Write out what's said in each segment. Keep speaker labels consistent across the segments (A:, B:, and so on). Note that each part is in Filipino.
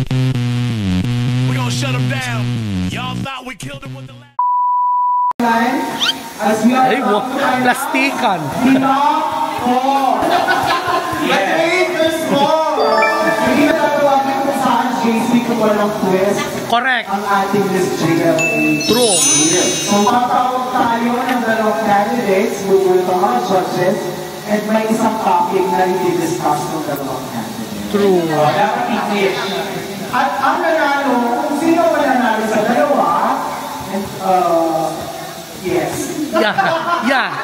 A: We gonna shut them down. Y'all thought we killed them with the last.
B: Ay, plastikan. Correct.
C: Ang ating Miss JLA.
B: True.
C: So, tatawag tayo ng dalawang candidates, bubul pa mga judges, and may isang topic na i-discuss ng dalawang candidates.
B: True.
C: At ang nanalo, kung sino man nanalo sa dalawa, and, yes.
B: Yeah.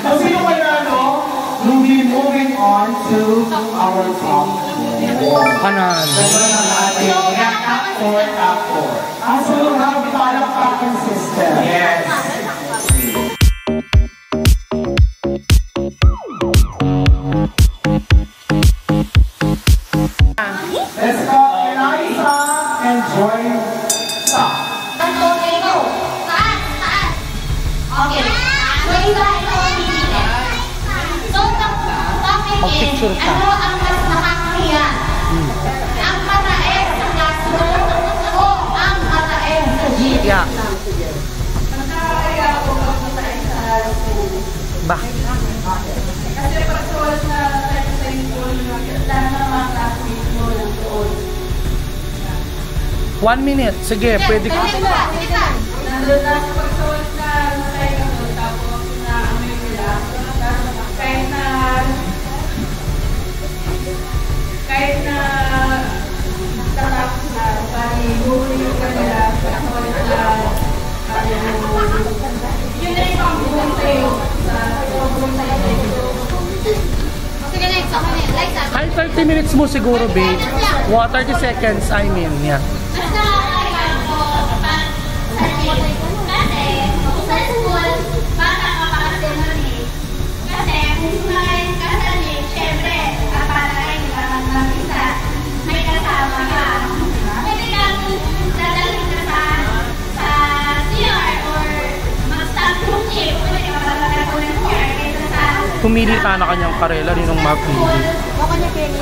C: Kung sino man nanalo, we'll be moving on to our top 4.
B: Kanan.
C: So we'll have palakpakan system. Yes. Let's go, Eliza and Joy. Stop.
D: Okay, go. Taas. Okay. Eliza, ito ang pipili. So, topic is, ano ang mas nakakahiya? Ang mataes sa classroom o ang mataes sa gym?
B: Yeah.
D: Nakakahiya ako ang mataes sa school.
B: Bakit?
D: Kasi pagsuwal na sa school, lahat ng mga classmates mo lang doon.
B: 1 minute. Sige, pwede ka.
D: Nandun na sa pagsuwal na masaya ka doon, tapos na amoy nila. Kahit na tatapos na, bali, huli ka nila, pagsuwal na yun na yung pang-buong sa'yo sa pang-buong sa'yo. Sige, next.
B: Ay, 30 minutes mo siguro, babe. 30 seconds, I mean, yeah. Pumili ka na kanyang karela, ninong mapili.
D: Baka niya kanya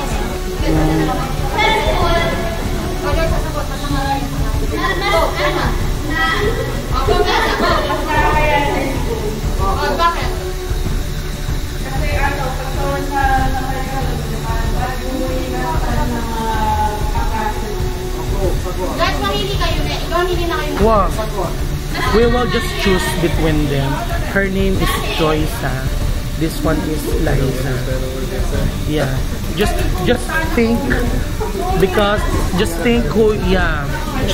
D: bakit? Kasi ano, pagkawan sa guys, mamili kayo na. Ikaw mamili na kayo.
B: Wow. We will just choose between them. Her name is Joysa. This one is Liza. Yeah. Just think, because just think who, yeah.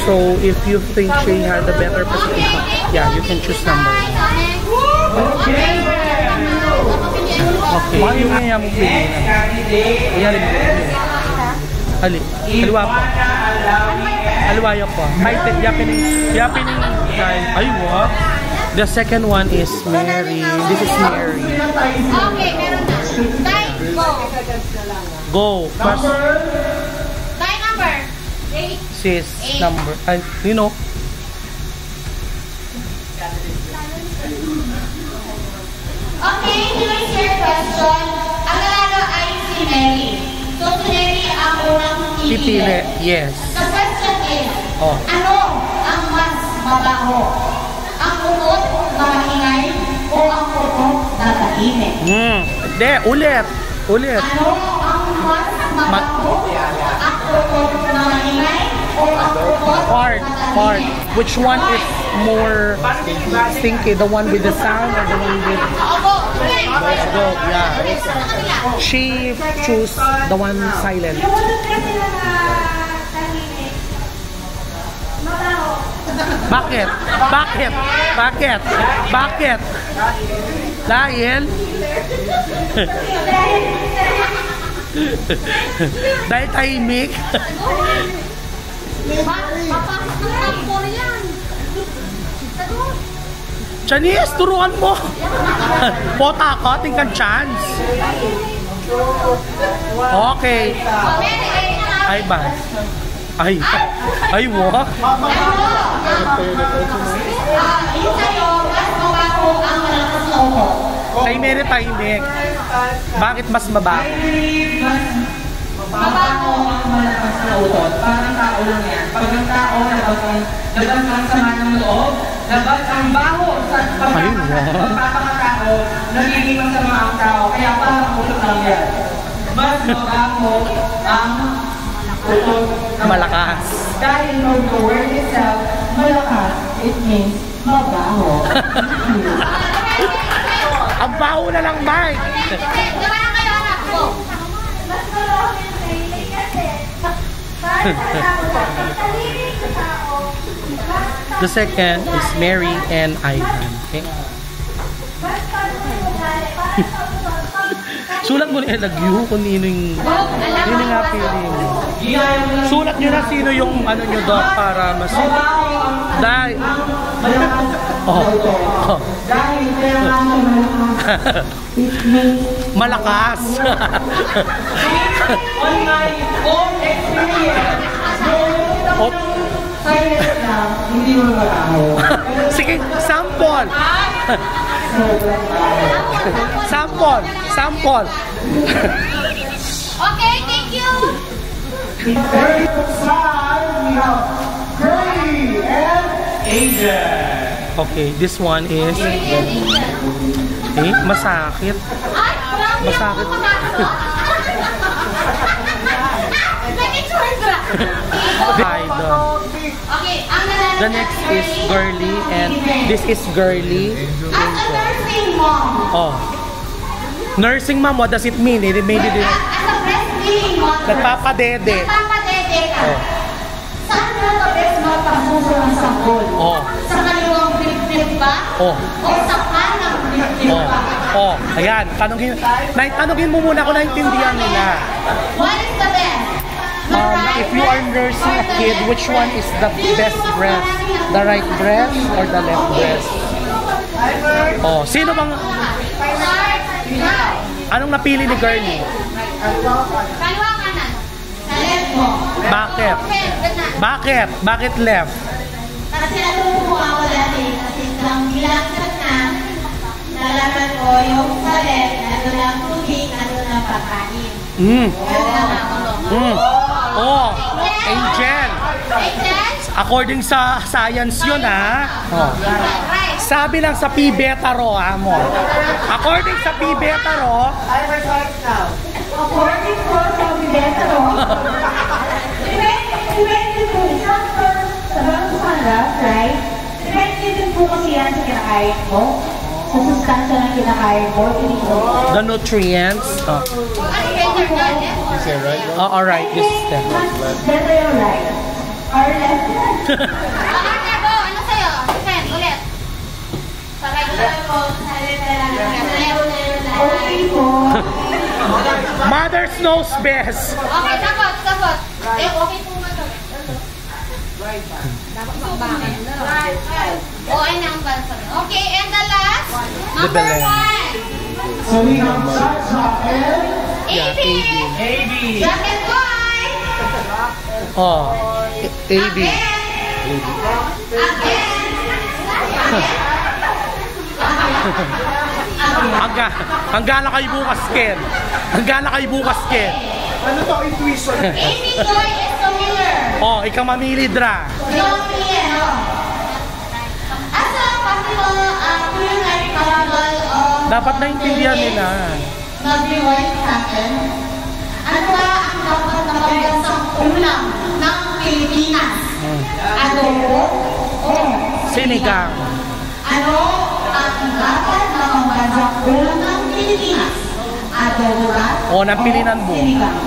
B: So if you think she had a better position, yeah, you can choose number. Okay. Yung nga mo pili na. Ayan, Ali. Kaliwa po. Aliwayo po. High-tech. Yapin ng ay, what? The second one is Mary. This is Mary.
D: Okay, meron na. Time, go.
B: Go. First.
D: Time number. 8.
B: Sis, number. You know.
D: Okay, here's your question. Ang nanalo ay si Mary. So, si Mary ang unang
B: Pipili. Yes.
D: The question is,
B: Oh.
D: ano ang mas mabaho? Ang utot na maingay o ang utot na tahimik?
B: Hindi, ulit.
D: Ano ang mas mabaho? Ang utot na maingay o ang utot
B: Part.
D: na tahimik?
B: Which one is more stinky? The one with the sound or the one with... Let's go. Yeah. She chose the one silent.
D: Yung utot kasi na tahimik, mabaho.
B: Bakit? Dahil? Dahil tahimik? Chinese, turuan mo. Pota ako, tingkan chance. Okay. Ay ba? Ay, what? Kay Mary tahimik. Bakit mas mabaho?
C: Mabaho ang malakas na utot. Parang tao lang yan. Pag ang tao labas ang sama ng loob, labas ang baho sa pagpapakatao, nagiging masama ang tao. Kaya parang utot lang yan. Mas mabaho ang utot ng
B: Malakas.
C: Dahil from the word itself, malakas, it means mabaho.
B: Ang baho na lang, Mike.
D: Diba na kayo anak ko? Mas marami yung training kasi.
B: The second is Mary and Ivan. Okay? Sulat mo na ilagyo kung nino yung nga feeling. Sulat nyo na sino yung ano nyo doon para mas... Dahil...
C: Dahil
B: malakas.
C: on my own experience, silent lang, hindi mo mabaho.
B: Sige, sample. Sample.
D: Okay, thank you.
C: In very side, we have Curly and Angel.
B: Okay, this one is... Eh, masakit.
D: Ay, marami
B: Masakit.
D: Okay, ang nanalo
B: The next is Girly and this is Girly.
D: as a nursing mom.
B: Oh. Nursing mom, what does it mean? It made it...
D: As a breastfeeding mother.
B: Nagpapadede.
D: Nagpapadede ka.
B: Oh.
D: Saan mo ito best mo pagsuso ng sanggol?
B: Oh.
D: Sa kaliwang flip-flip ba?
B: Oh.
D: O sa kanang flip-flip
B: Oh.
D: ba?
B: Oh. Ayan. Tanungin mo muna kung naintindihan nila.
D: What is the best? The right
B: If you are
D: breast
B: nursing
D: or
B: a
D: the
B: kid,
D: left
B: which one is the best breast? The right breast or the left breast? Oh, sino bang...
D: Start now.
B: Anong napili ni Girly?
D: Kaliwa kanan. Sa left mo.
B: Bakit?
D: Okay, good na.
B: Bakit? Bakit left?
D: Kasi natutuwa ako dati. Kasi lang bilang na nalaman ko yung sa left, ano lang tubig, ano lang pagkain.
B: Oh, Angel.
D: Angel?
B: According sa science yun, ha? Oh.
D: Right.
B: Sabi lang sa Pi Beta Rho, mo. According sa Pi Beta Rho,
C: According to sa Bibetaro, depende po isang sa bagong pandas, right? Depende din po kasi yan sa kinakain mo. Sa sustansya ng kinakain mo,
B: the nutrients. Oh. Oh, all right. This is the
C: better your right. Or left.
D: Ano sa'yo? Pen, ulit. Sabay ko lang po.
C: Okay po.
B: Mother knows best.
D: Okay, sagot. Eh, okay po ba ito? Okay na ang bansa. Okay, and the last? Number
B: Belen.
D: 1.
C: So we have Chacha and
D: AB.
C: AB.
D: Black and white.
B: Oh, AB. Hanggang na kayo bukas, Ken. Hanggang na kayo bukas, Ken.
C: Ano to, intuition?
D: AB boy is the winner.
B: Oh, ikaw mamili, Dra.
D: Yung clear, no? As a possible culinary festival of
B: Dapat naintindihan nila.
D: nag-reward sa atin, ano ba ang dapat na pagkansang ulam ng Pilipinas? Adobo o
B: Sinigang.
D: ano ang dapat na pagkansang ulam ng Pilipinas? Adobo ba?
B: O, nampilinan mo.
D: Sinigang.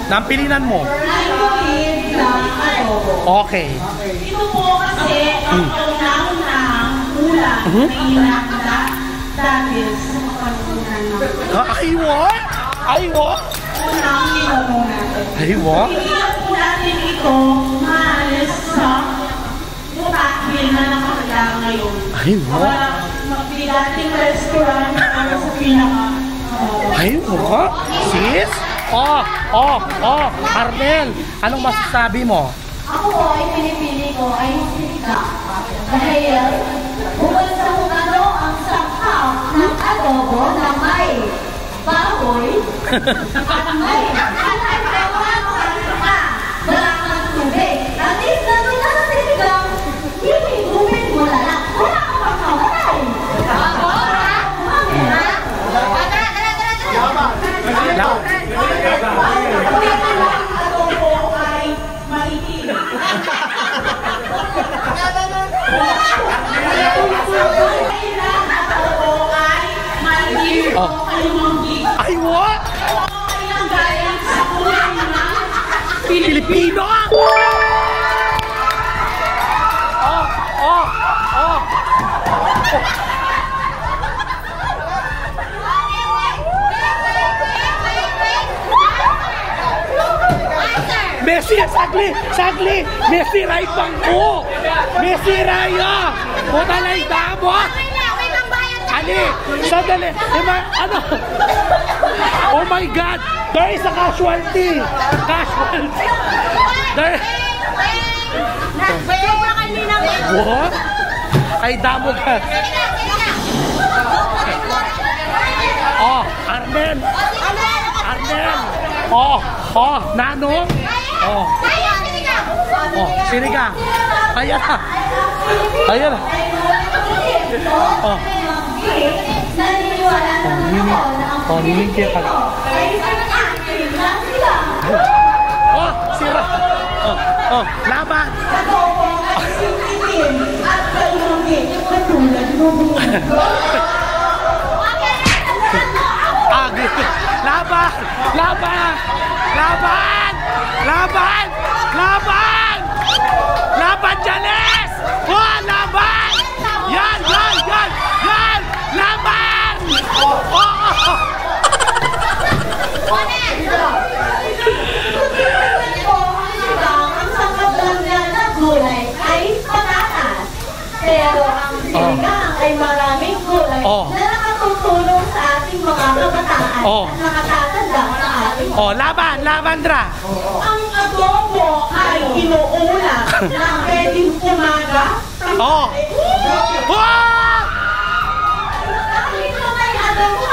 B: Nampilinan mo.
D: Naibuhin ng adobo.
B: Okay.
D: Ito po kasi ang kaunang ulam na inakda dahil sa kapanunan ng
B: Ay, what? Ay, what?
D: unang ginagawa natin.
B: Ay, what?
D: Hindi na po natin ito maalis sa mutahin na nakakala ngayon.
B: Ay, what?
D: Magbigating restaurant para sa pinaka
B: Ay, what? Sis? Arnel, anong masasabi mo?
D: Ako po ay pinipili ko ay sinigang. Dahil bukod sa kung ano ang sangkap ng adobo na may baboy at may
B: Pilipino! Messi, sagli! Messi, right bang ko! Messi, raya! Puta na yung damo! Ali, sandali! Ano? Oh my God! There is a casualty! There... What? Ay, damo ka! Oh, Arnel! Nano? Oh, sinigang. Ayan na. Niningkya ka. Sira. Laban. Laban, Janice! Laban! Yan! Laban!
D: Ang sangkap lang na gulay ay patatas. Pero ang sinigang ay maraming gulay na nakatutulong sa ating mga kabataan at nakatatanda sa ating
B: Labandra!
C: Ang adobo ay inuulak na pwedeng umaga.
D: Ito may adobo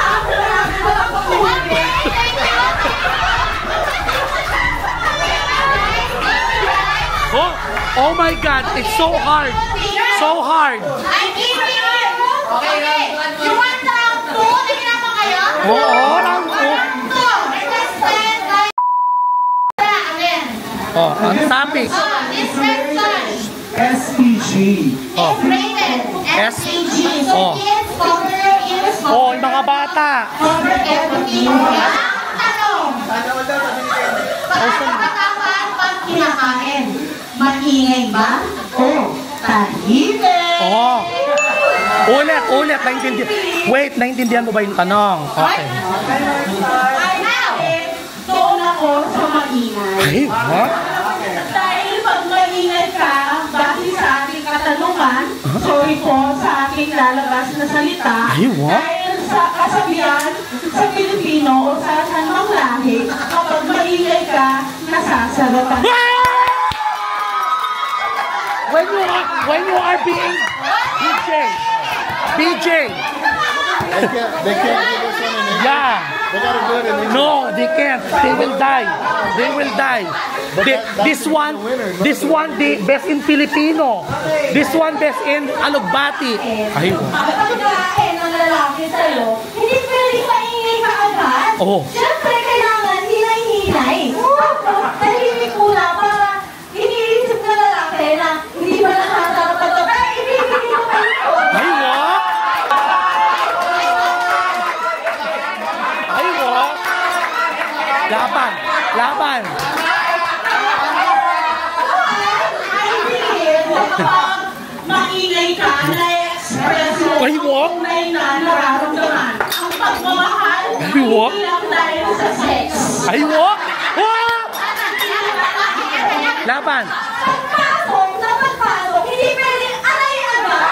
B: Oh my God, it's so hard.
D: I'm giving you. Okay. You want round 2? Nagina mo kayo?
B: Round 2. Ang topic.
D: This person
C: SPG.
D: is rated SPG. So kids, popular in school.
B: Yung mga bata.
D: Ang tanong. Pagkakatawan pag kinakain, maingay ba? Tahimik.
B: Ulit. Naintindihan mo ba yung tanong? Okay.
C: Doon ako sa maingay. Dahil pag maingay ka, dahil sa ating katanungan, sorry po sa aking lalabas na salita, dahil sa kasabihan sa Pilipino o sa anumang lahi, kapag maingay ka, nasasarapan.
B: When you are being BJ.
E: They can't give us one in English.
B: Yeah.
E: They gotta do it in English.
B: No, they can't. They will die. This one, the best in Filipino. This one best in Alugbati.
D: Pagkain ng lalaki sa'yo, hindi pwedeng maingay ka agad. Siyempre, kailangan hinay-hinay. Tahimik muna para iniisip na lalaki na hindi ba nakasarap ito. Kaya ibibigay mo kayo.
B: Laban.
C: Maingay ka, na-express mo tunay na nararamdaman. Ang pagmamahal, hindi lang dahil sa sex.
B: Laban.
D: Pagpasok, hindi pwedeng aray agad.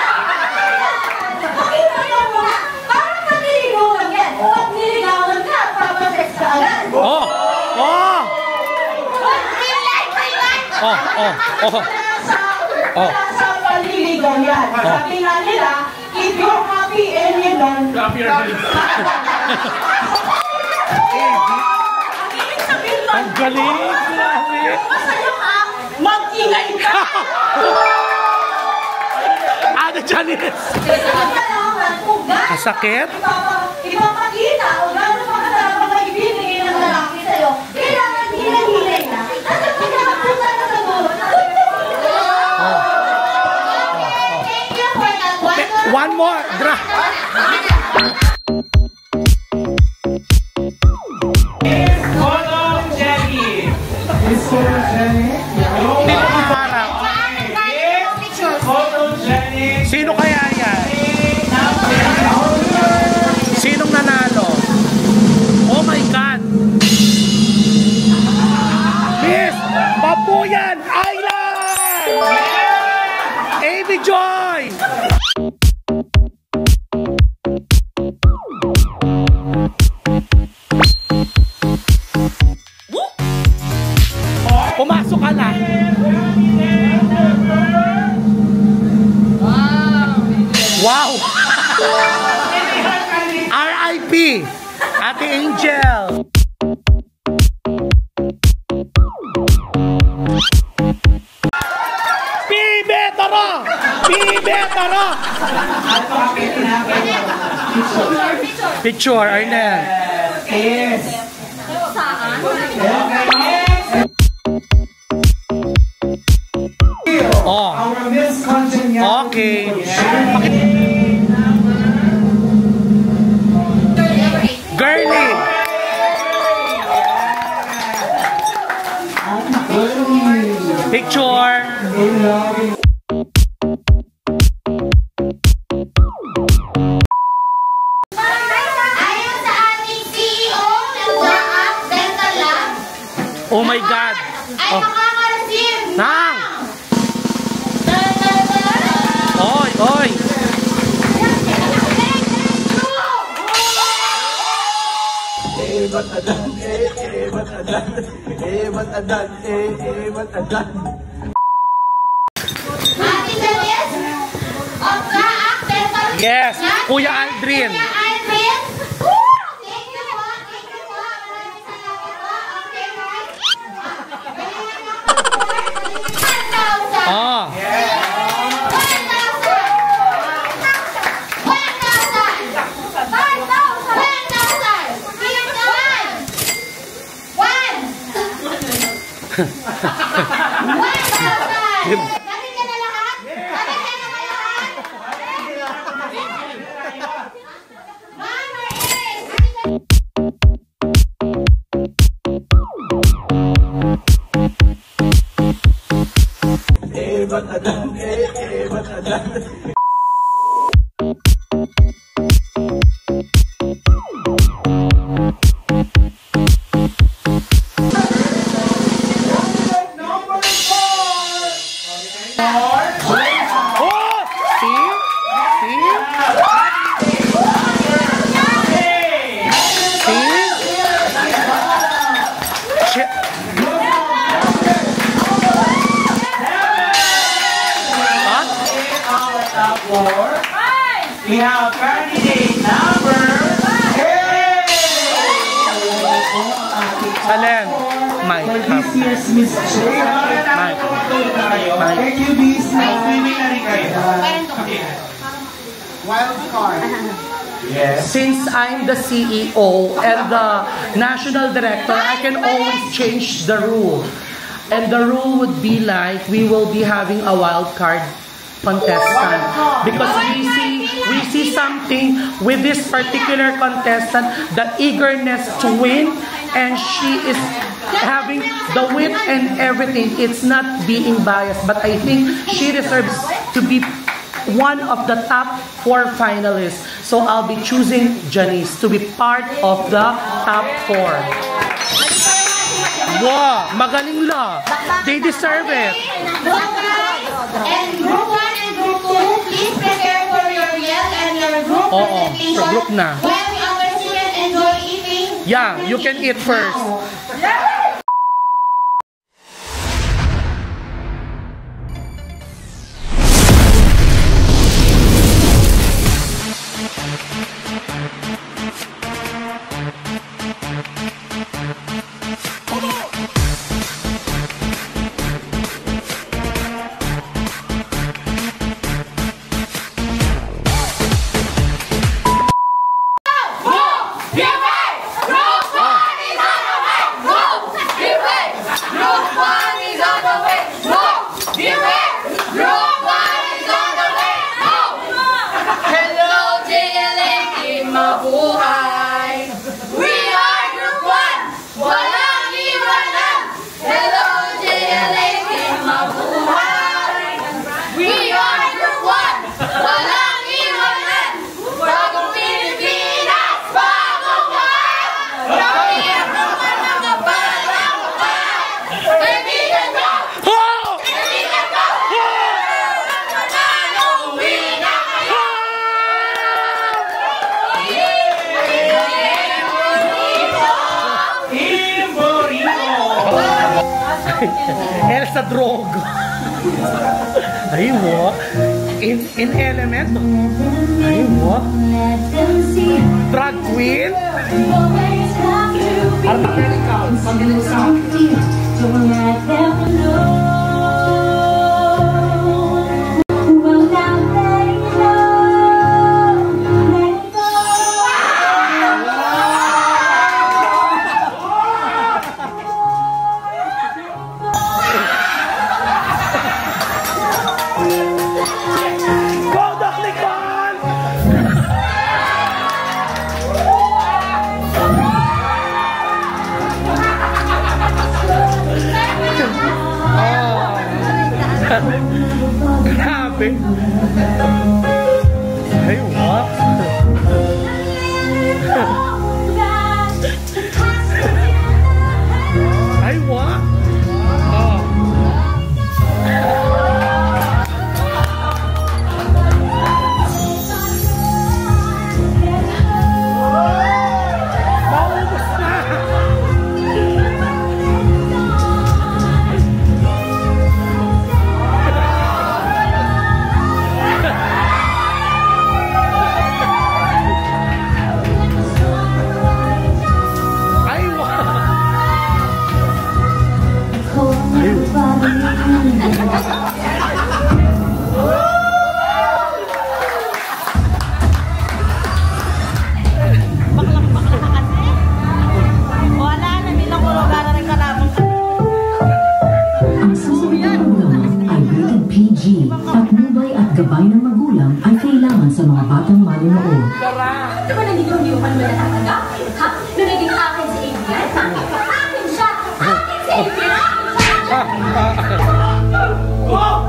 D: Pakita mo muna, parang maniligawan yan. Pag niligawan ka, papasex ka agad.
C: Sa paliligaw yan. Sabi nga nila, if you're happy and you don't,
B: Ang galing.
C: masaya ka, mag-ingay ka.
B: Ano, Janice? Kasakit?
D: Ipapakita o gano'n pa kasarap ang maibibigay ng lalaki sa'yo. Kailangan hinay-hinay na. At ang pinakapunta na sa dulo. Thank you for that
B: One more.
C: Jenny.
B: Ryan Island! AB Joy! Pumasok ka na. Wow! RIP! Ate Angel! Pibetaro! Pibetaro! Picture, Arnel.
C: Yes.
B: Oh.
C: Our Miss Congeniality.
B: Okay. Girly. Picture.
D: Ayon sa ating CEO ng Jaap Dental Lab,
B: Oh my God.
D: ay
B: Oh.
D: makaka-receive
B: Nang. Oy, oy.
D: Ating Dennis of Jaap Dental
B: Yes,
D: Lab.
B: Kuya Aldrin.
D: Kuya Aldrin. Thank you po. Thank you po. Maraming salamat po. Okay, guys.
B: Oh.
D: 1,000!
C: We have candidate number 8.
B: Alin? Mike.
C: For this year's Miss J.
B: Mike.
C: Thank you, Miss. Wild card. Yes.
B: Since I'm the CEO and the national director, I can always change the rule. And the rule would be like, we will be having a wild card contestant. Because we see something with this particular contestant, the eagerness to win, and she is having the wit and everything. It's not being biased, but I think she deserves to be one of the top 4 finalists. So I'll be choosing Janice to be part of the top 4. Wow, magaling la. They deserve it.
D: And group 1 and group 2, please prepare for your meal and your group presentation.
B: So group na.
D: While our students enjoy eating.
B: Yeah, you can eat first. sa droga. Ay, what? In element? Ay, what? Drag queen? Grabe. Ay, what? Ay, what? Oh. Maubos na.
F: Patnubay at gabay ng magulang ay kailangan sa mga batang manunood.
D: Di ba nandito hindi mo pa naman natatanggap? Ha? Nung naging akin si Adrian? Akin siya! Akin si Adrian!
B: Oh!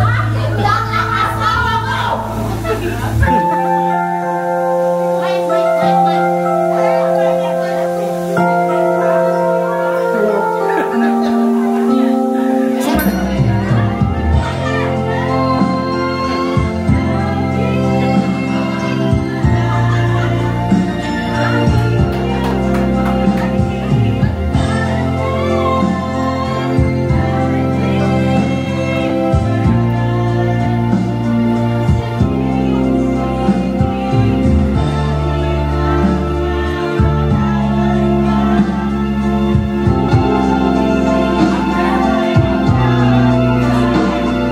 D: Akin lang ang asawa mo!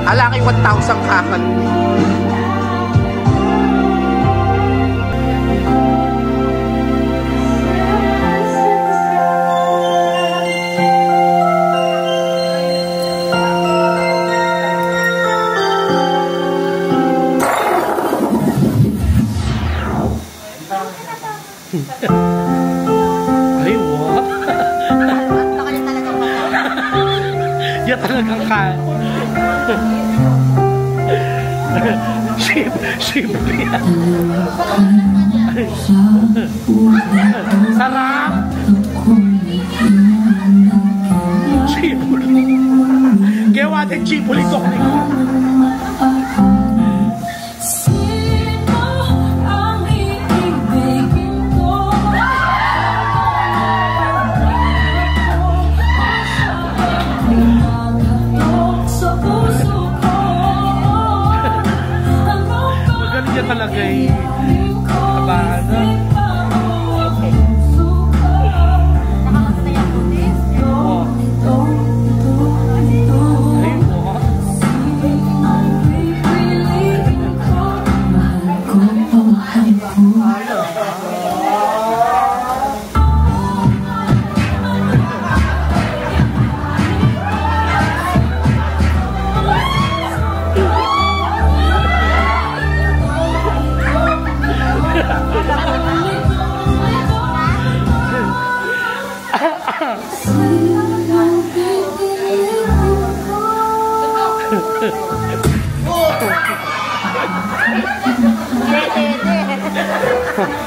C: Ala kay 1,000 kakal.
B: Ay, what? Yan talagang ka. Ship yan. Sarap. Chipuli. Gawa din chipuli to. Magaling talaga eh. Kabahan na.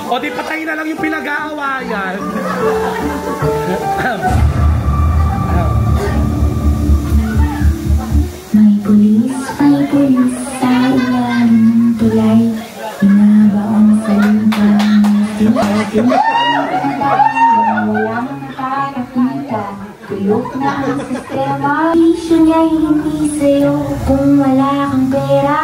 B: O di patay na lang yung pinag-aawayan.
F: May pulis sa ilang tulay, inabaon sa lupa,
D: Nabulok na ang sistema. Isyo niya'y hindi sa'yo kung wala kang pera.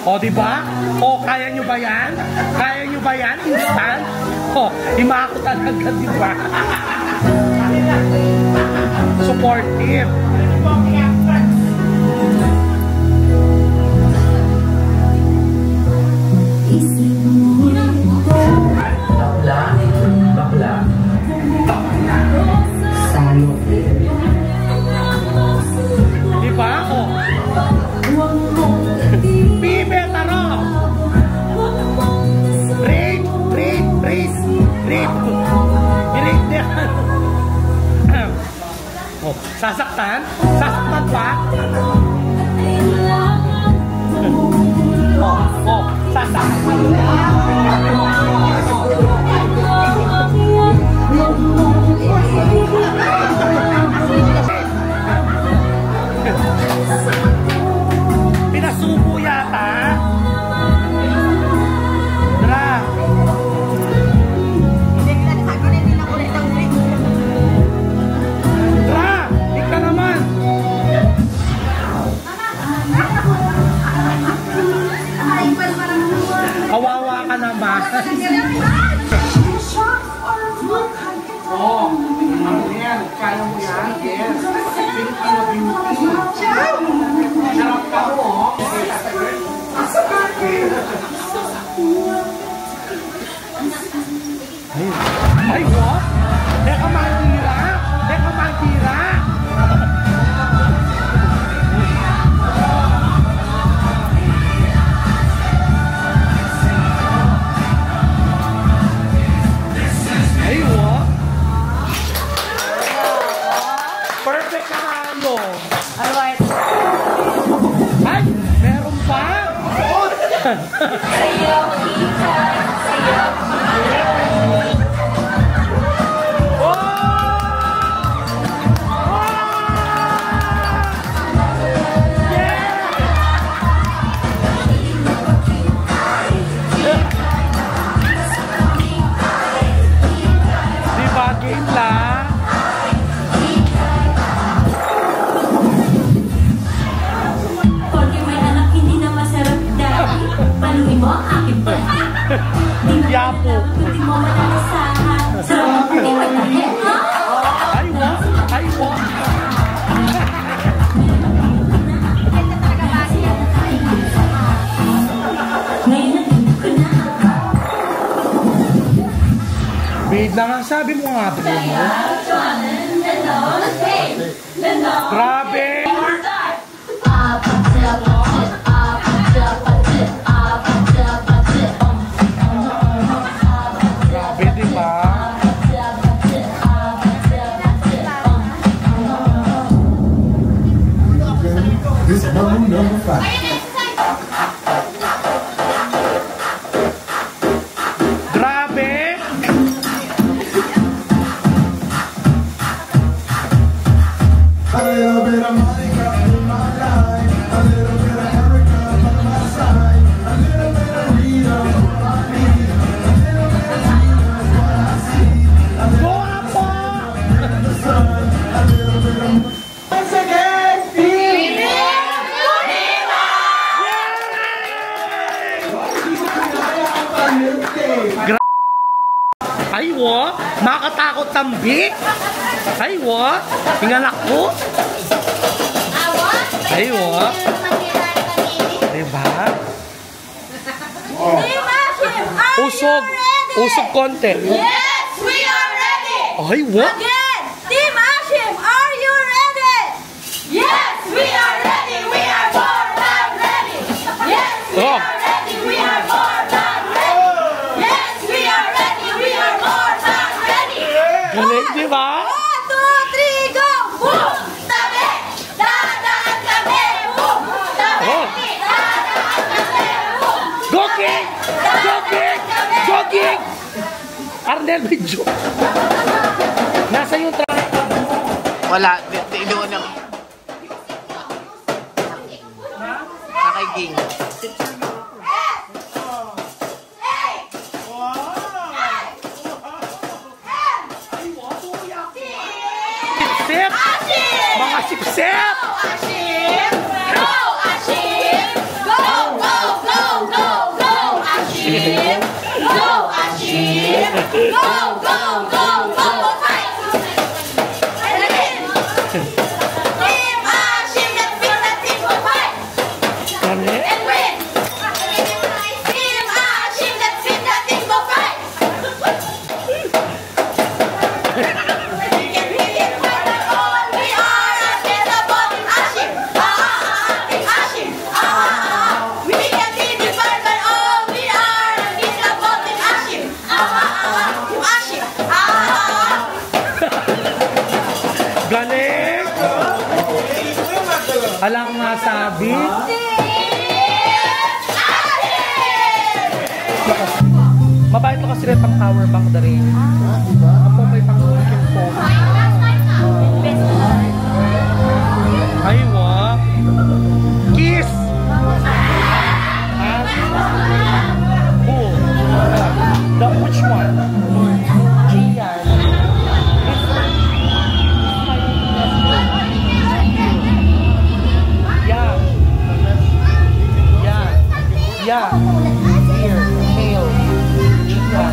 B: O, diba? O, kaya nyo ba yan? Kaya nyo ba yan? Instant? O, himako talaga, diba? Supportive.
C: Bakla. Salo.
B: Diba? O. Pibe, taro! Break! Break! Break! Break! Break yan! Oh, sasaktan? Sasaktan pa? Oh, sasaktan pinasubo yata. Dra. Dra, ika naman. Kawawa ka naman. Oh, ano yan? Kaya mo yan? Yes. Filipino beauty. Sarap ka mo. Ay, what? Teka mahira? Teka mahira? Ay, what? Perfect na ano? Alright. Ay, meron pa? Yapo. Aywa, aywa. Wait na nga, sabi mo nga ba mo? Grabe!
E: This is number 5.
B: Grabe!
E: A little bit of Monica in my life, a little bit of Erica by my side, a little bit of Rita what I need, a little bit of Tina what I see, a little bit of the sun, a little bit of once again,
B: Aywa, makatakot tambi. Aywa, hingalak ko. Aywa. Diba? Usog. Usog konti.
G: Yes, we are ready.
B: Aywa.
G: Again, Team Ashim, are you ready? Yes, we are ready. We are more than ready. Yes, we are ready. We are more than ready. Yes, we are ready. We are more than ready.
B: Galing, diba?
G: 1, 2, 3, go! Boom! Tabi! Dadaan kami! Boom! Tabi! Dadaan
B: Ging! Arnel, medyo. Nasa yung
H: Wala, doon na. Nakaging.
B: Sip! Mga sip-sip!
G: Ashim! Go, Ashim! Go, go, go, go, go, Ashim! Go, Ashim! Go, go, go, go, fight! And again! Team Ashim, let's beat that team for fight! And win! Team Ashim, let's beat that team for fight!
B: Galing! Alam ko nga sabi. Mabait ko kasi rin pang power bank na rin. Ako may pang-working phone. Ay, wak! Kiss! Who? Which one? Gian. Yeah. Here. Hail. Yeah.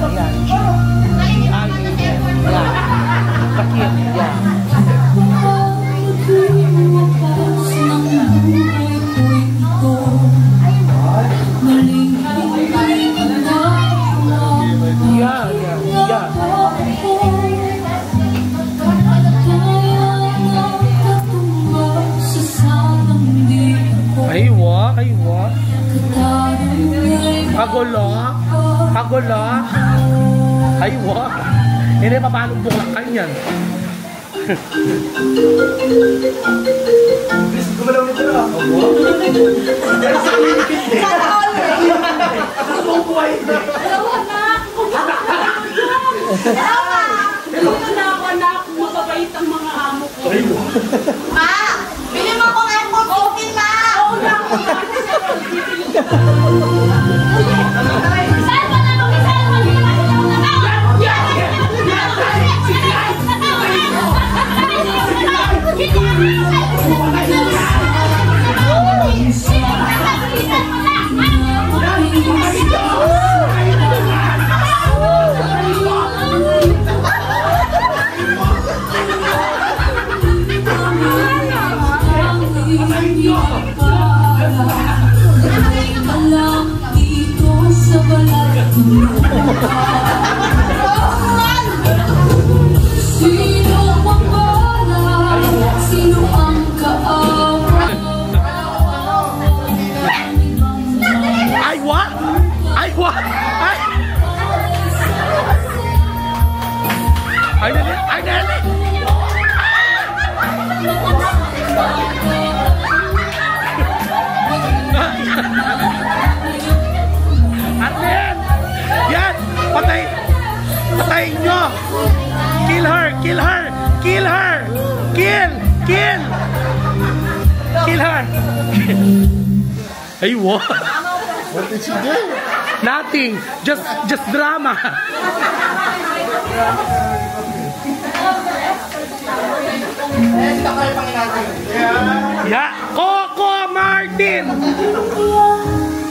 B: Yeah. Bakit? Yeah. Aywa. Pagulo. Aywa. Hindi pa paano bukak kanyan.
E: Gumalaw nito na.
G: Mababait ang mga amo ko.
D: Ma! Bili mo akong iPhone 15, ma!
G: Oo na ako. Saan ba na mag-isal mo? Hindi naman sila mga
B: Arnel! Yan! Patayin nyo! Kill her! Kill her! Kill her! Ay, what?
E: What did she do?
B: Nothing! Just drama! Yeah! Coco Martin!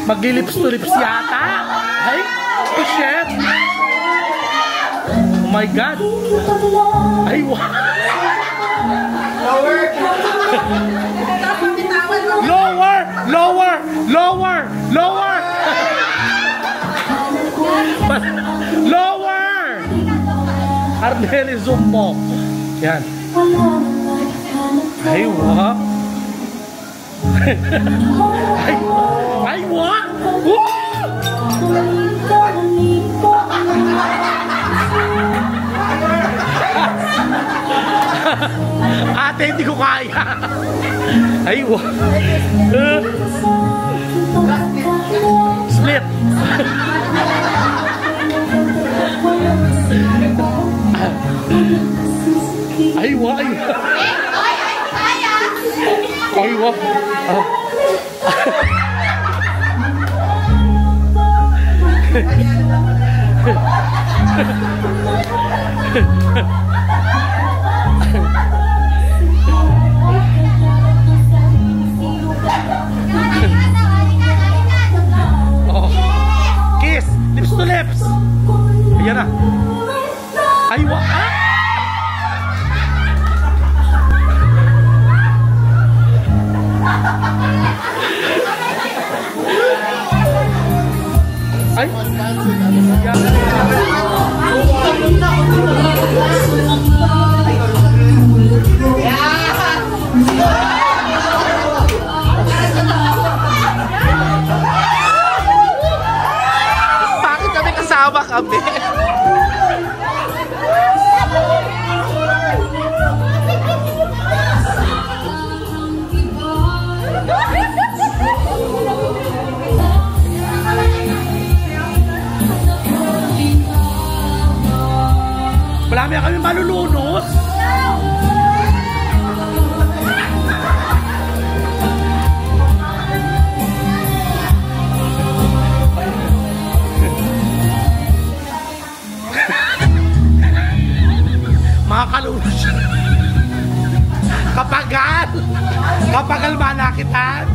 B: Maglilips to lips yata! Ay! Oh shit! Oh my God! Ay, wow! Lower! Arnel, zoom mo! Yan! Ay, wow! Ay, what? Ate, hindi ko kaya. Ay, what? Split. wa, ay.
D: Kaya.
B: Ay, wa. Oh. Kiss! Lips to lips! Ayan na. Ay, wa. Ay!
H: Bakit kami kasama kami?
B: Marami kami malulunos. Makakalulus. Kapagal manakitan.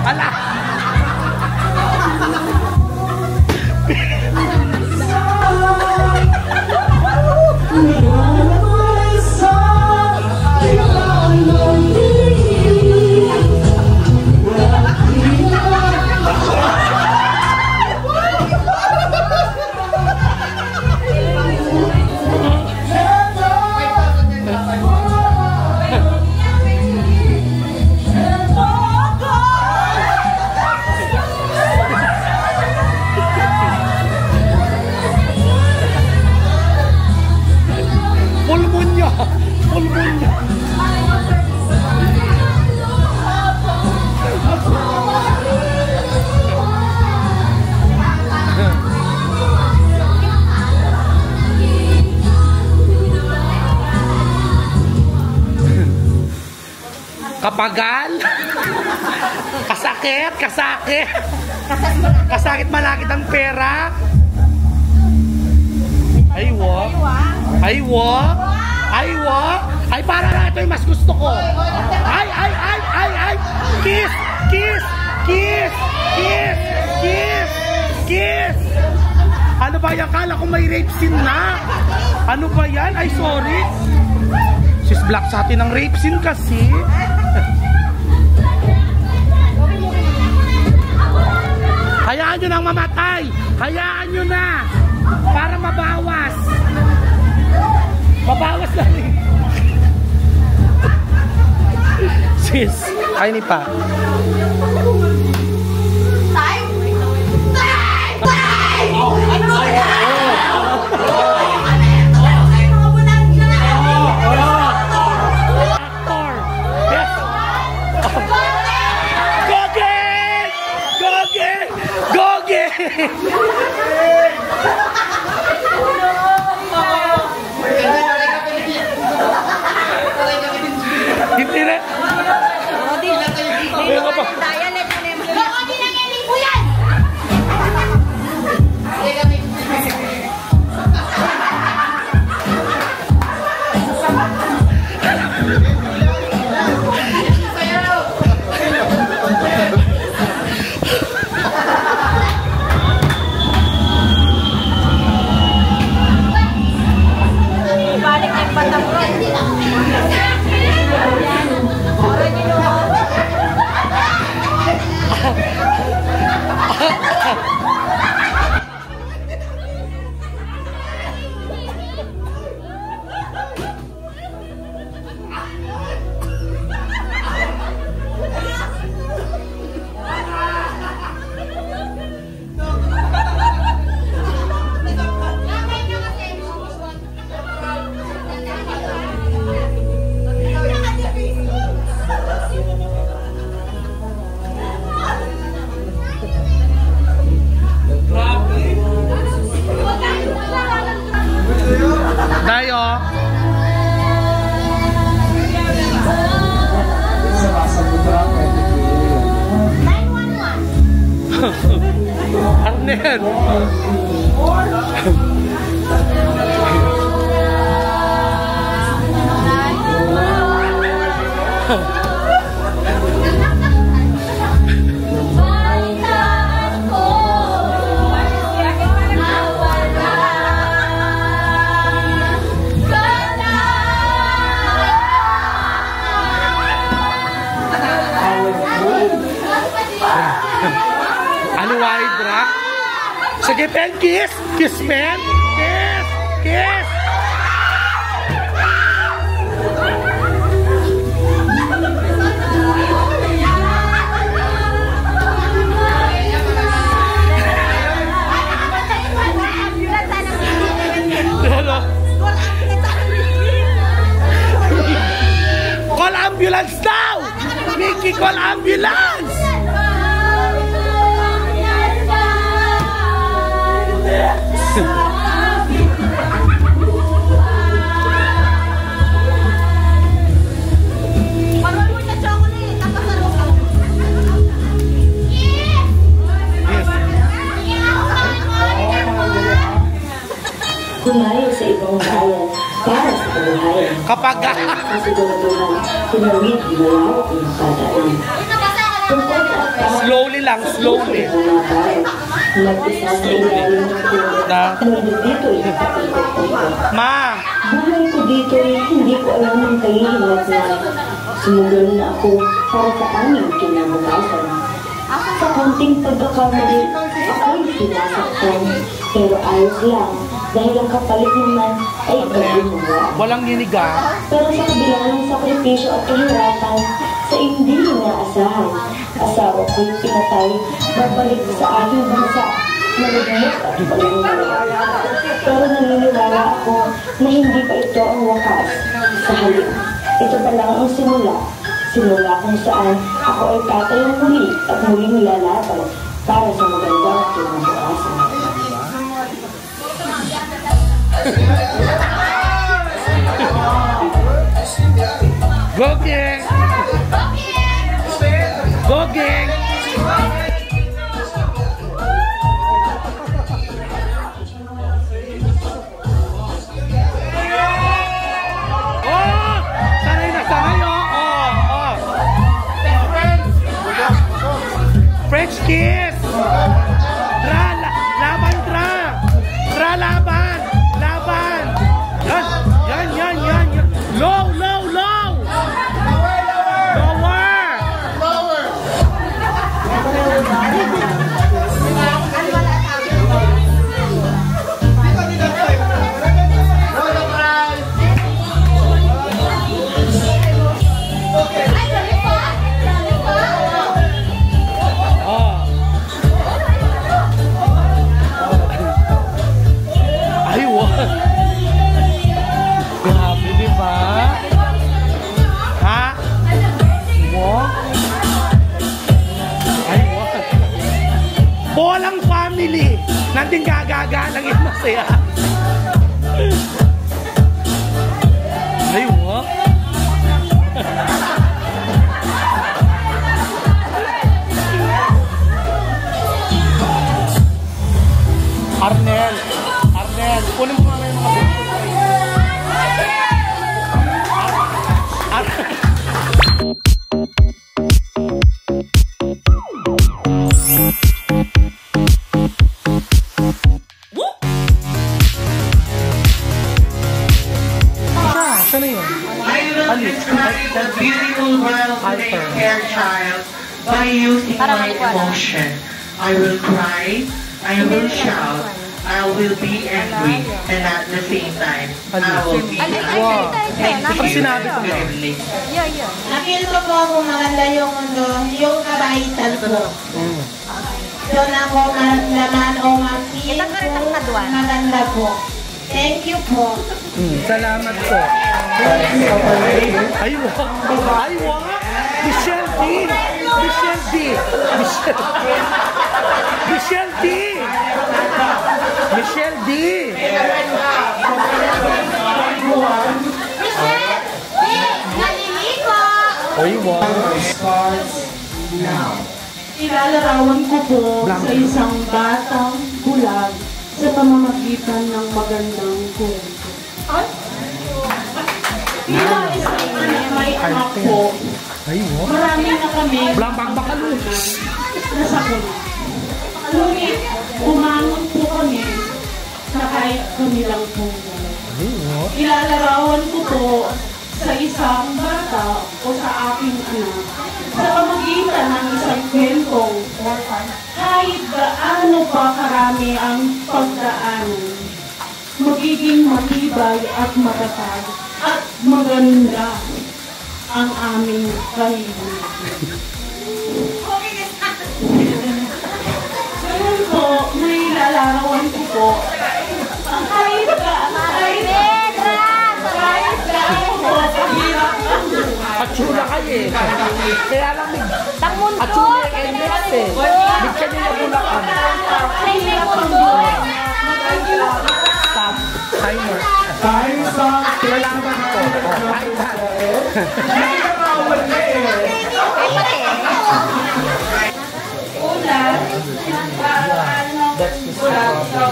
B: Ala. Pulmonya. Kapagal. Kasakit malakit ang pera. Ay, para na ito yung mas gusto ko. Ay. Kiss. Ano ba yan? Kala ko may rape scene na. Ano ba yan? Ay, sorry. Sis Black sa atin ang rape scene kasi. Hayaan nyo nang mamatay. Hayaan nyo na. Para mabawas. Mabawas na rin. Sis, kainin pa. Hindi na. Meron pa. Ano Hydra? Sige, pen, kiss! Kiss, pen! Kiss! Kiss! Call ambulance now! Mickey, call ambulance!
F: Kumayo sa ibang bayan para sa kabuhayan.
B: Kapag
F: Kasiguraduhan, tinawid malawak ng kataan.
B: slowly lang, slowly.
F: Mag-isa sa ilalim ng tulad. Nandito dito ikot-ikot.
B: Ma!
F: Buhay ko dito hindi ko alam ang kahihinat na sumugal na ako para sa aming kinabukasan. Sa konting pagkakamali, ako'y sinasaktan. Pero ayos lang, dahil ang kapalit naman ay pagbumunga.
B: Walang niniga.
F: Pero sa kabila ng sakripisyo at kahirapan, sa hindi inaasahan, asawa ko'y pinatay, babalik sa aking bansa, malugmok at palungan. Pero naniniwala ako na hindi pa ito ang wakas. Sa halip, ito pa lang ang simula. Simula kung saan ako ay tatayong muli at muling lalaban para sa magandang kinabukasan.
B: Go, gang! Go, gang! Oh! Sanay na sanay, oh! Oh! French kiss! Tra! Laban, tra! Tra, laban! Laban! Yan! Yan! Yan! Yan! Low! Low! Low! Lower! Oh. Ay, what? Grabe, di ba? Ha? What? Ay, what? Bolang family! Nanding gagaga lang yung masaya. Ay, what? Arnel! Arnel! Kunin mo nga yung mga Saan na yun?
C: I will describe the beautiful world to their fair child by using my emotion. I will cry, I will shout, I will be angry, and at the same time, I will be happy.
B: Pag sinabi ko na.
I: Nakil ko po kung maganda yung mundo, yung kabaitan po. Doon ako naman o mag-feel po, maganda po. Thank you po.
B: Salamat po. Ay, wak! Ay, wak! Michelle D! Michelle D! Michelle D! Michelle D!
D: Naliliko!
B: Ay, wak!
I: Ilalarawan ko po sa isang batang bulag
F: sa pamamagitan ng magandang kwento. Bilang isang may anak po, marami na kami nasagot. Ngunit bumangon po kami na kahit kami lang po. Ilalarawan ko po sa isang bata o sa aking anak sa pamamagitan ng isang kwentong kahit gaano pa karami ang pagdaanan, magiging matibay at matatag at maganda ang aming kahilingan. Ngayon po, may lalarawan ko po kahit gaano po kahirap ang buhay.
B: Atsura kayo eh. Kaya lang
G: Tang mundo!
B: atsura yung NX eh. Bigyan nila Bulacan.
G: Kahirap ang buhay.
B: Stop. Timer.
E: Time stop.
B: Kailangan ko.
C: Una,
B: That's the
C: bulag sa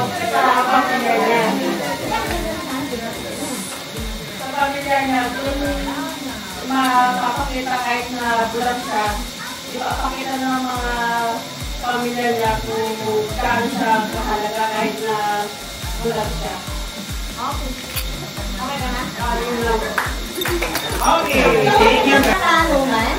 C: pamilya niya. Sa pamilya niya, kung mapapakita kahit na bulag siya, ipapakita ng mga pamilya niya kung gaano siya kahalaga kahit na bulag siya.
D: Okay ka na?
C: Yun lang.
D: Katanungan,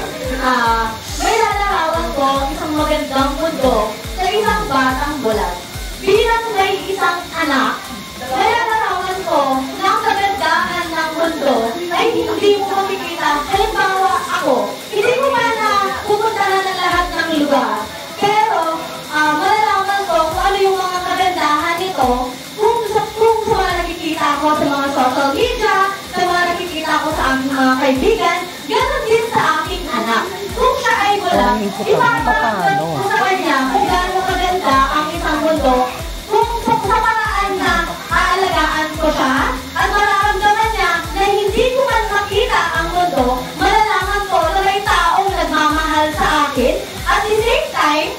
D: may lalarawan ko isang magandang mundo sa isang batang bulag. Bilang may isang anak, may lalarawan ko na ang kagandahan ng mundo ay hindi mo makikita. Halimbawa ako, hindi ko man na pupuntahan ng lahat ng lugar. Pero malalaman ko kung ano yung mga kagandahan nito kung sa mga nakikita ko sa mga social media, sa mga nakikita ko sa aming mga kaibigan, ganoon din sa aking anak. Kung siya ay wala, ipaparamdam ko sa kanya kung gaano kaganda ang isang mundo, kung sa paraan na aalagaan ko siya, at mararamdaman niya na hindi ko man makita ang mundo, malalaman ko na may taong nagmamahal sa akin, at the same time,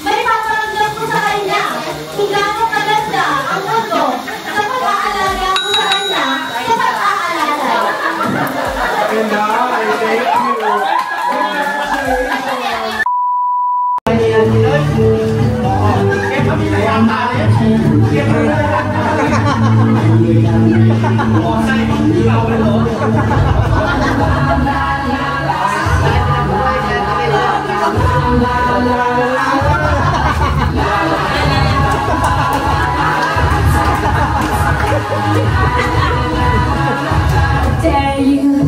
D: may paparamdam ko sa kanya kung gaano kaganda ang mundo sa pag-aalaga ko sa kanya, sa pag-aalala.
E: And I thank you.
F: Dare you?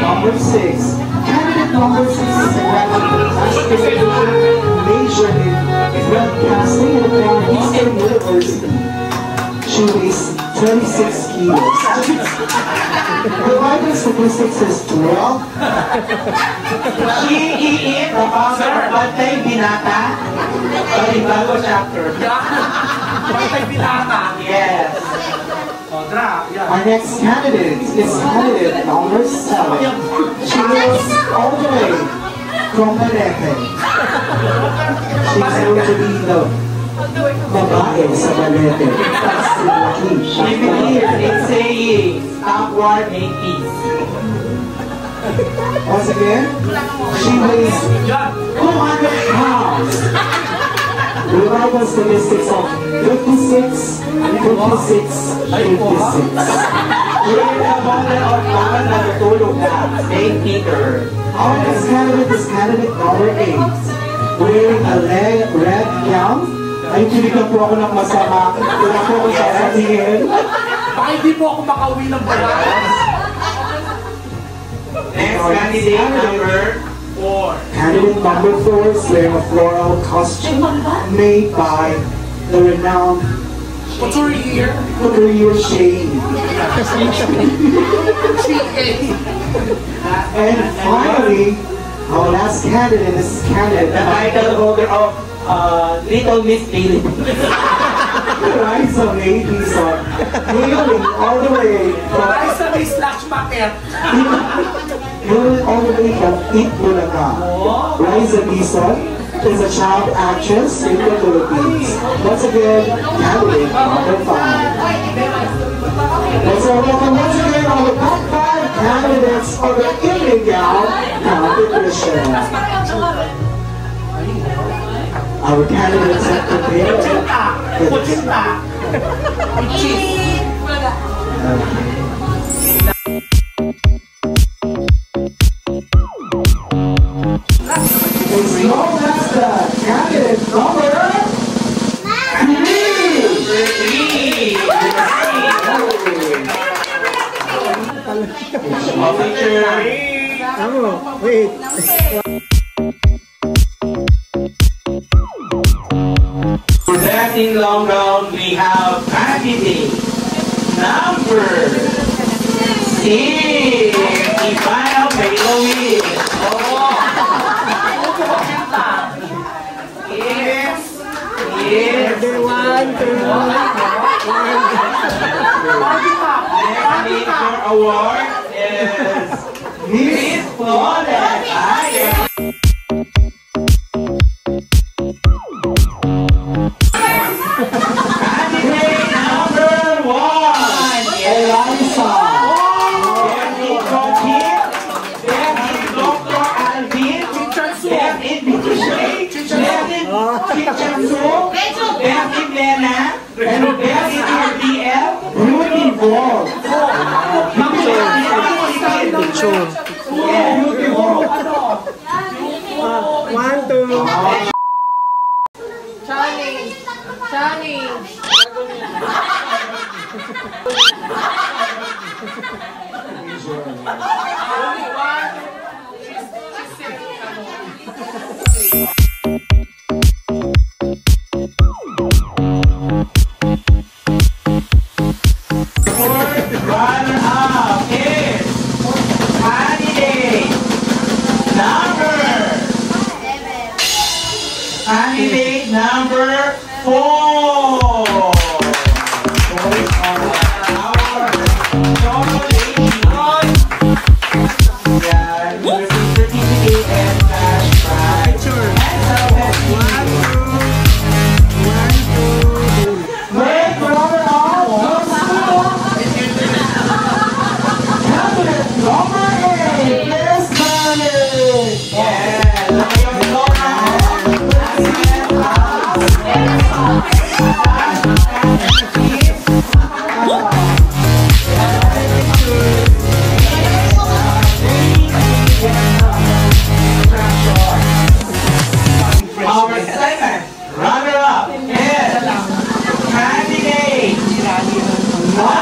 E: Number 6. Candidate number 6 is a graduate major in broadcasting at the Eastern University. She weighs 26 kilos. Her vital statistics is 12.
C: She is the author of Bantay Binata. Bago chapter. Bantay Binata. Yes.
E: Our next candidate is candidate number 7. She lives all the way from Balete. She's going to be the babae sa Balete. That's the key.
C: She believes in saying, stop war, make peace.
E: Once again, she weighs 200 pounds. Reliable statistics of 56, 56, 56.
C: With a bottle of laman na natulog na St. Peter.
E: Our next candidate is candidate number 8. Wearing a red gown. Ay, kinigan po ako ng masama. Wala po ako sasabihin.
B: Baka hindi po ako makauwi ng balas.
C: Next candidate number 4.
E: Candidate number 4 is wearing a floral costume made by the renowned
B: Couturier.
E: Shane. And finally, our last candidate is candidate
C: The title holder of Little Miss Bailey.
E: Raisa May Dizon, hailing all the way from
B: Raisa May / Market.
E: hailing all the way from Itbulaga. Raisa Dizon is a child actress in the Philippines. Once again, candidate number 5. Let's all welcome once again all the top 5 candidates for the evening gown competition. Our candidates have prepared.
B: Puchinta.
E: It's known as the candidate number
C: 3. Next in long round, we have candidate number 6. Ivana Bailowi. Yes. Next for award is Miss Flawless. Candidate number 1,
E: Elisa.
C: Then is Joaquin. Then is Dr. Alvin. Then is Vicky Shay. Then is Kitchen Soup. Then is Lena. And then is RDL.
E: Beauty Ball.
C: Runner-up is candidate number 4. Our second runner-up is candidate number 5.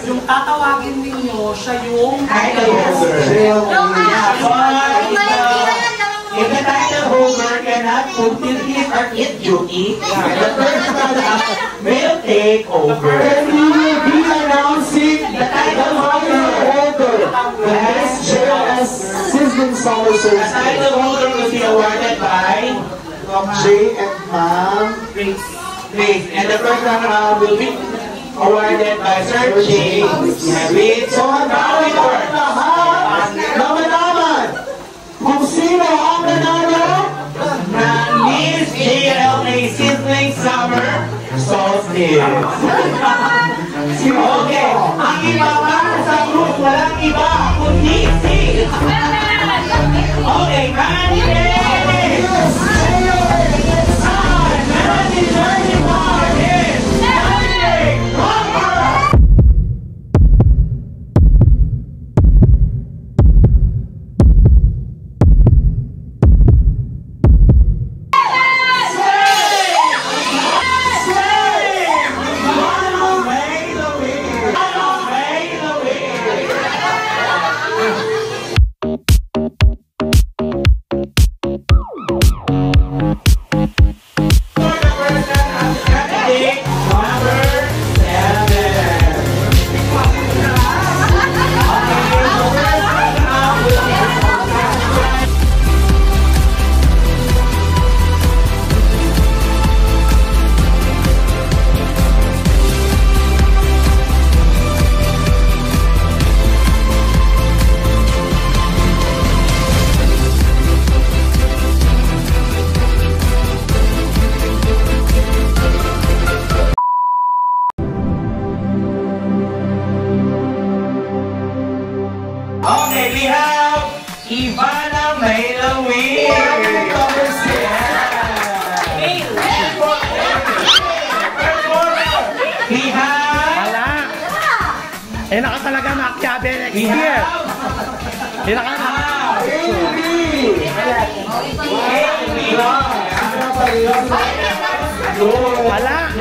B: Yung tatawagin ninyo, siya yung
C: If the title holder cannot fulfill his or its duty, the first runner-up will take over.
E: And we will be announcing the title holder. That's JLS Sizzling Summer
C: The
E: Service.
C: title holder will be awarded by
E: J and Ma'am.
C: Grace. And the first runner-up will be awarded by Sir G. So hanggang lahat na malaman kung sino ang nanalo ng Miss GLA Sizzling Summer Solstice. Okay, ang iba pa sa group walang iba kundi si okay, Manny! Okay, we have Ivana Maylawin. We have...
B: Wala. Eh, nakatalaga Makiabe next year. Eh, wala.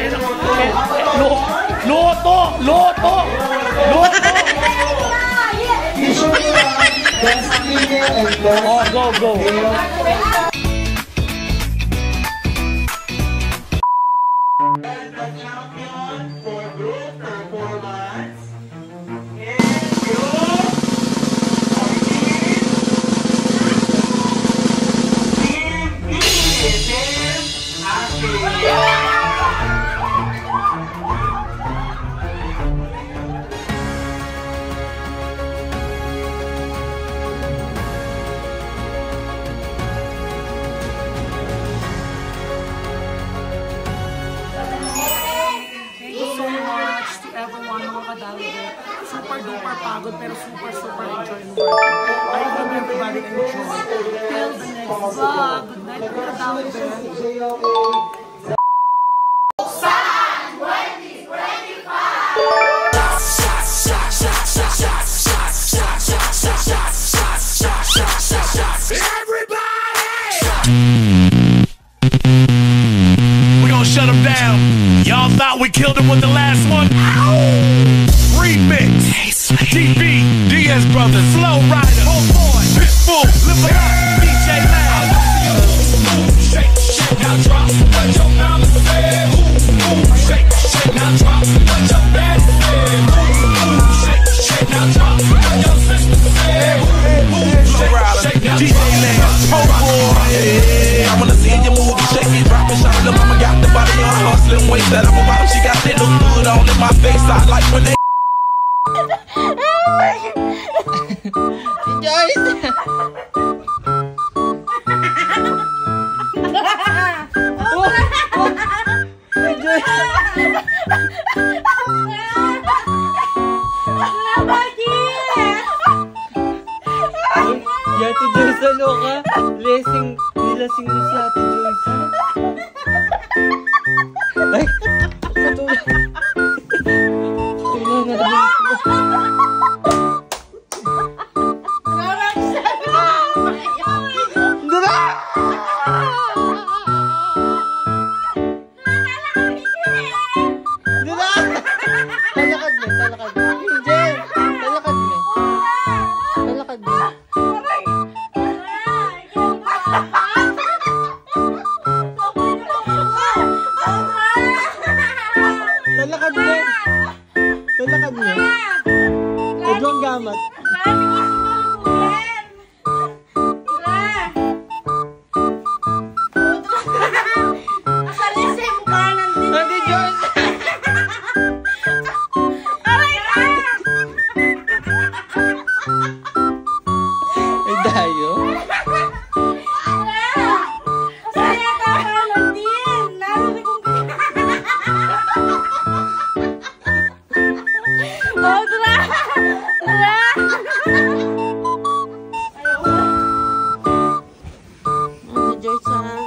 B: Luto! Luto! Luto! Oh, go, go.
C: The champion for group performance
B: super duper pagod pero super enjoy the work. I hope everybody enjoy. Till the next vlog. Good night mga Dalibet.
A: Shut him down. Y'all thought we killed him with the last one? Remix. DB, Diaz Brothers, Flow Rider, Homeboy, Pitbull, Live It Up, DJ Loud. Shake, shake, now drop what your mama said. Shake, shake, now drop what your daddy said. Shake, shake, now drop what your sister said. Shake, now DJ Loud, Homeboy.
H: I wanna see you move, shake it, drop it, shot. Little mama got the body on hustling waist that I'm about. She got that look good all in my face. I like when they.
J: Ate Joyce, ano ka? Nilasing mo si Ate Joyce. Ay, patulog. Patulog na naman. Talakad mo. Talakad mo. Medyo ang gamat. Ate Joyce! Dayo?
G: Masaya ka, Carlotine. Narinig kong oh, tara! Tara! Ano, Joyce, ha?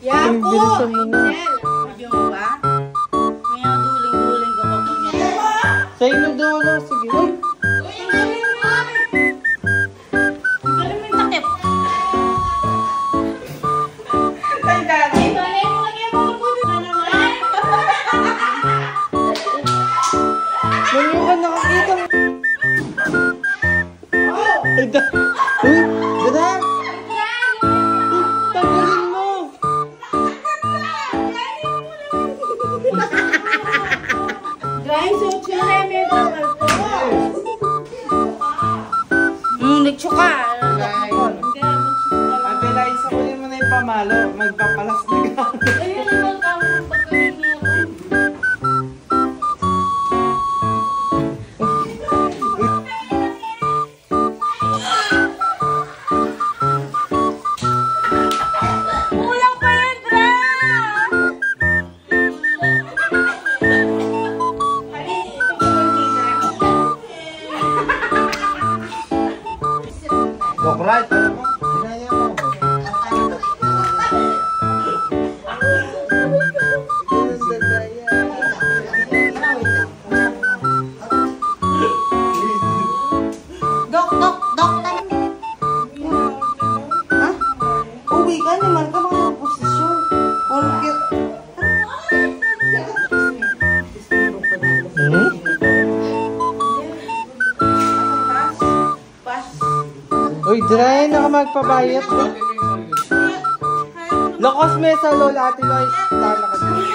I: Yapo!
J: Bilisan mo na.
I: Angel, video mo ba?
G: Kaya duling-duling ko pa po niya.
J: Sa inog daw ako. Sige. Uy!
G: Galing mo yung takip.
I: Ay, dati.
J: Nanyo ka nakakita. Ay, da. Uy! Ganda! Tanggalin mo!
I: Guys, so chile may bakal ko.
G: Nagtsuka.
J: Ate Liza, kunin mo na yung pamalo. Magpapalas na gano'n.
G: Ayun naman kami pagkain niya. Kulang pa yun, Dra!
J: Look right, alam mo? Ginaya mo.
I: Dok. Ha? Uwi ka naman ka mga posisyon. Porkit.
J: Uy, dry na ka magpabayat. Lokos me sa lola Ate Lois. Lala ka dito.